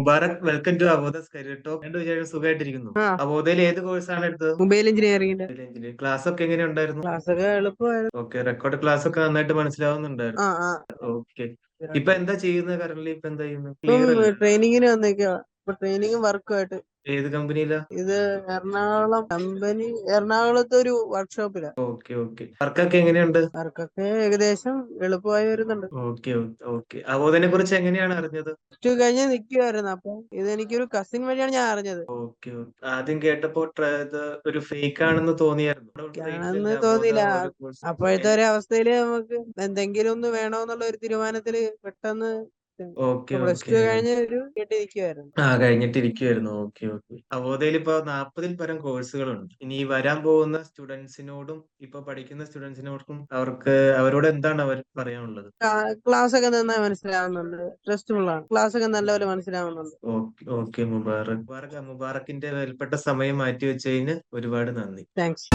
Mubarak, welcome to അവോദസ് career talk. രണ്ട് വിചാരം സുഖമായിട്ടിരിക്കുന്നു. ആ അവോദയിൽ ഏത് കോഴ്സാണ് എടുത്തത്? മൊബൈൽ എഞ്ചിനീയറിംഗിന്റെ എഞ്ചിനീയറിംഗ്. ക്ലാസ് ഒക്കെ എങ്ങനെ ഉണ്ടായിരുന്നു? ക്ലാസ് ഒക്കെ എളുപ്പമായിരുന്നു. ഓക്കെ, റെക്കോർഡ് ക്ലാസ് ഒക്കെ നന്നായിട്ട് മനസ്സിലാവുന്നുണ്ടായിരുന്നു. ആ ആ ഓക്കെ. ഇപ്പൊ എന്താ ചെയ്യുന്നത്? കറന്റ് ഇപ്പൊ എന്താ ചെയ്യുന്നത്? ഇപ്പം ക്ലിയർ അല്ലേ? ട്രെയിനിങ്ങിന് വന്നേക്കുക. ഇപ്പൊ ട്രെയിനിങ്ങും വർക്കുമായിട്ട്. ഏത് കമ്പനിയിലാ? ഇത് എറണാകുളം കമ്പനി, എറണാകുളത്തെ ഒരു വർക്ക്ഷോപ്പിലാ. Okay okay. വർക്കൊക്കെ എങ്ങനെയുണ്ട്? വർക്കൊക്കെ ഏകദേശം എളുപ്പമായി വരുന്നുണ്ട്. Okay okay. അവോദിനെ കുറിച്ച് എങ്ങനെയാണ് അറിഞ്ഞത്? പ്ലസ് ടു കഴിഞ്ഞ് നിൽക്കുമായിരുന്നു. അപ്പൊ ഇതെനിക്കൊരു കസിൻ വഴിയാണ് ഞാൻ അറിഞ്ഞത്. Okay okay. ആദ്യം കേട്ടപ്പോ ഇത് ഒരു ഫേക്ക് ആണെന്ന് തോന്നിയായിരുന്നു. ആണെന്ന് അവോദ തോന്നിയില്ല. ഒരു കോഴ്സ്. അപ്പോഴത്തെ ഒരു അവസ്ഥയില് നമുക്ക് എന്തെങ്കിലും ഒന്ന് വേണമെന്നുള്ള ഒരു തീരുമാനത്തില് പെട്ടെന്ന് ഓക്കെ പ്ലസ് ഓക്കെ. ടു കഴിഞ്ഞ് ഒരു കേട്ടിരിക്കുവായിരുന്നു. കഴിഞ്ഞിട്ടിരിക്കുവായിരുന്നു. Okay okay. അവോദയിൽ ഇപ്പൊ 40-ൽ പരം കോഴ്സുകളുണ്ട്. ഇനി വരാൻ പോകുന്ന സ്റ്റുഡൻസിനോടും ഇപ്പൊ പഠിക്കുന്ന സ്റ്റുഡൻസിനോടും അവരോട് എന്താണ് അവർ പറയാനുള്ളത്? ക്ലാസ് ഒക്കെ നന്നായി മനസ്സിലാവുന്നുണ്ട്. ട്രസ്റ്റ്ഫുൾ ആണ്. ക്ലാസ് ഒക്കെ നല്ലപോലെ മനസ്സിലാവുന്നുണ്ട്. Okay okay. മുബാറക്കിന്റെ വിലപ്പെട്ട സമയം മാറ്റി വെച്ചതിന് ഒരുപാട് നന്ദി. താങ്ക്സ്.